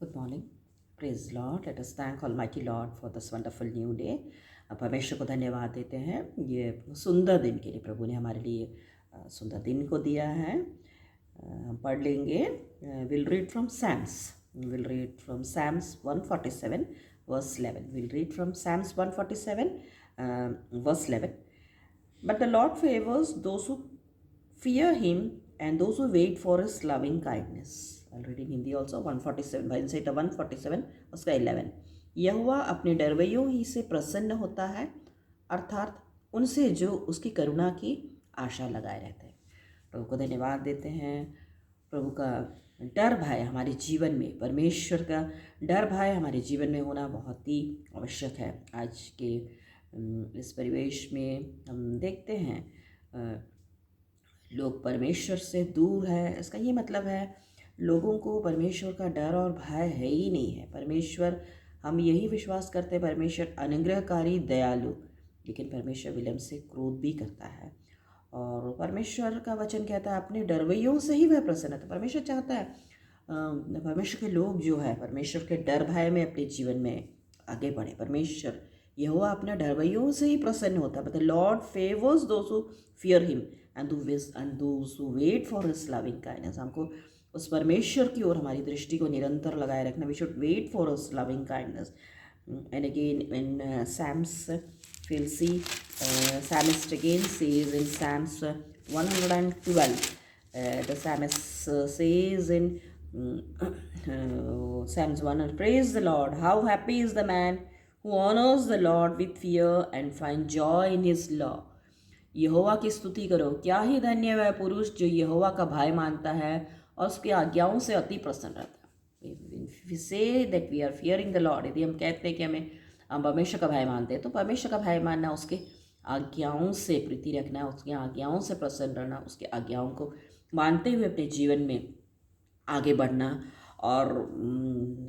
Good morning. Praise Lord. Let us thank Almighty Lord for this wonderful new day. परमेश्वर को धन्यवाद देते हैं ये सुंदर दिन के लिए। प्रभु ने हमारे लिए सुंदर दिन को दिया है। हम पढ़ लेंगे। Will read from Psalms. Will read from Psalms 147 verse 11. We'll read from Psalms 147 verse 11. But the Lord favors those who fear him and those who wait for his loving kindness. I'll read in Hindi also 147 by inside 147 उसका 11. यहोवा अपने डरवैयों ही से प्रसन्न होता है, अर्थात उनसे जो उसकी करुणा की आशा लगाए रहते हैं। प्रभु को धन्यवाद देते हैं। प्रभु का डर भय हमारे जीवन में, परमेश्वर का डर भय हमारे जीवन में होना बहुत ही आवश्यक है। आज के इस परिवेश में हम देखते हैं लोग परमेश्वर से दूर है। इसका ये मतलब है लोगों को परमेश्वर का डर और भय है ही नहीं है। परमेश्वर, हम यही विश्वास करते हैं परमेश्वर अनुग्रहकारी दयालु, लेकिन परमेश्वर विलम्ब से क्रोध भी करता है। और परमेश्वर का वचन कहता है अपने डरवैयों से ही वह प्रसन्न है। तो परमेश्वर चाहता है परमेश्वर के लोग जो है परमेश्वर के डर भय में अपने जीवन में आगे बढ़े। परमेश्वर यहोवा अपने डरवैयों से ही प्रसन्न होता है। But the Lord favours those who fear him and those who wait for his loving kindness. हमको उस परमेश्वर की ओर हमारी दृष्टि को निरंतर लगाए रखना। We should wait for his loving kindness. And again in Psalms we'll see psalmist again says in Psalms 112, the psalmist says in Psalms 1, praise the Lord, how happy is the man who honors the Lord with fear and find joy in his law. यहोवा की स्तुति करो, क्या ही धन्य वह पुरुष जो यहोवा का भय मानता है और उसकी आज्ञाओं से अति प्रसन्न रहता है। We say that we are fearing the Lord, यदि हम कहते हैं कि हम परमेश्वर का भय मानते हैं, तो परमेश्वर का भय मानना उसके आज्ञाओं से प्रीति रखना, उसकी आज्ञाओं से प्रसन्न रहना, उसके आज्ञाओं को मानते हुए अपने जीवन में आगे बढ़ना। और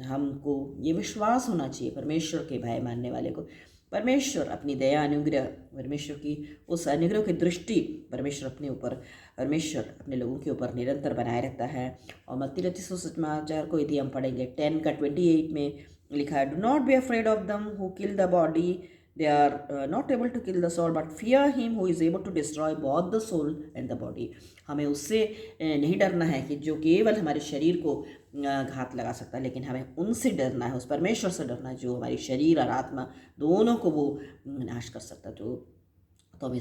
हमको ये विश्वास होना चाहिए परमेश्वर के भय मानने वाले को परमेश्वर अपनी दया अनुग्रह, परमेश्वर की उस अनुग्रह की दृष्टि परमेश्वर अपने लोगों के ऊपर निरंतर बनाए रखता है। और मत्ती रचित सुसमाचार को यदि हम पढ़ेंगे 10 का 28 में लिखा है, do not be afraid of them who kill the body, they are not able to kill the soul but fear him who is able to destroy both the soul and the body. हमें उससे नहीं डरना है कि जो केवल हमारे शरीर को घात लगा सकता है, लेकिन हमें उनसे डरना है, उस परमेश्वर से डरना है जो हमारी शरीर और आत्मा दोनों को वो नाश कर सकता है। तो हमें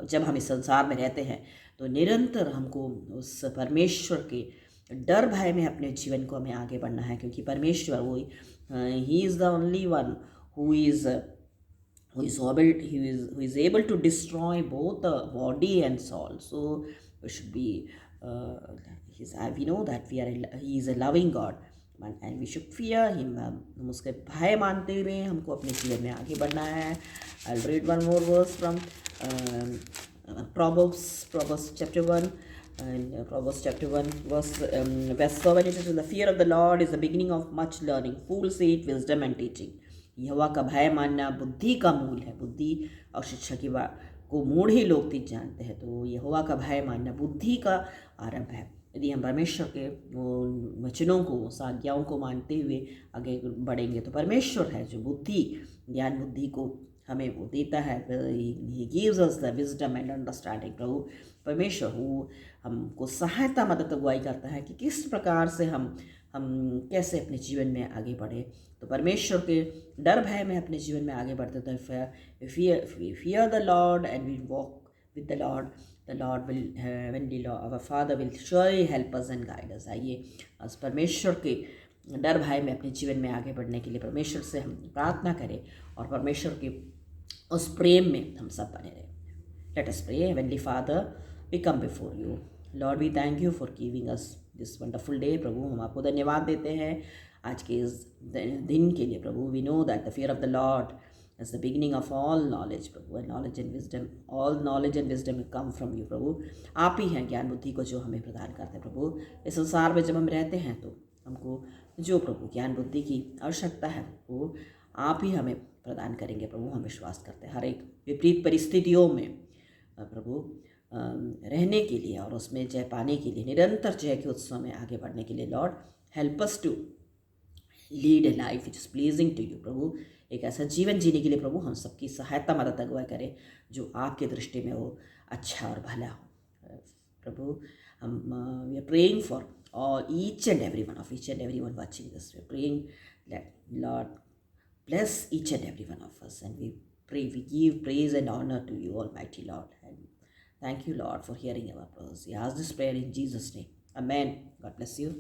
जब हम इस संसार में रहते हैं तो निरंतर हमको उस परमेश्वर के डर भय में अपने जीवन को हमें आगे बढ़ना है, क्योंकि परमेश्वर वो he is the only one who is able to destroy both the body and soul. So we should be we know that he is a loving God and we should fear him. हम उसके भय मानते हुए हमको अपने जीवन में आगे बढ़ना है। I'll read one more verse from Proverbs chapter 1. And Proverbs chapter 1 verse 7, it says, the fear of the Lord is the beginning of much learning. Fools hate wisdom and teaching. यहोवा का भय मानना बुद्धि का मूल है। बुद्धि और शिक्षा की बात को मूढ़ ही लोग तीज जानते हैं। तो यहोवा का भय मानना बुद्धि का आरंभ है। यदि हम परमेश्वर के वचनों को, उस आज्ञाओं को मानते हुए आगे बढ़ेंगे तो परमेश्वर है जो ज्ञान बुद्धि को हमें वो देता है। He gives us the wisdom and understanding. प्रभु परमेश्वर वो हमको सहायता, मदद, अगुवाई करता है कि किस प्रकार से हम कैसे अपने जीवन में आगे बढ़े। तो परमेश्वर के डर भय में अपने जीवन में आगे बढ़ते तो fear the Lord and we walk with the Lord. The Lord will, our Father will surely help us and guide us. आइए उस परमेश्वर के डर भय में अपने जीवन में आगे बढ़ने के लिए परमेश्वर से हम प्रार्थना करें और परमेश्वर के उस प्रेम में हम सब बने रहें। Let us pray. Heavenly Father, we come before you. Lord, we thank you for giving us this wonderful day. प्रभु हम आपको धन्यवाद देते हैं आज के इस दिन के लिए। प्रभु we know that the fear of the Lord is the beginning of all knowledge. Prabhu and knowledge and wisdom, all knowledge and wisdom come from you. प्रभु आप ही हैं ज्ञान बुद्धि को जो हमें प्रदान करते हैं। प्रभु इस संसार में जब हम रहते हैं तो हमको जो प्रभु ज्ञान बुद्धि की आवश्यकता है वो आप ही हमें प्रदान करेंगे। प्रभु हम विश्वास करते हैं हर एक विपरीत परिस्थितियों में प्रभु रहने के लिए और उसमें जय पाने के लिए, निरंतर जय के उत्सव में आगे बढ़ने के लिए। Lord help us to lead a life which is pleasing to you. प्रभु एक ऐसा जीवन जीने के लिए प्रभु हम सबकी सहायता मदद अगुवाई करें जो आपके दृष्टि में हो अच्छा और भला हो। प्रभु हम we are praying for each and every one of each and everyone watching this. We are praying that Lord bless each and every one of us, and we pray, we give praise and honor to you, Almighty Lord, and thank you, Lord, for hearing our prayers. We ask this prayer in Jesus' name. Amen. God bless you.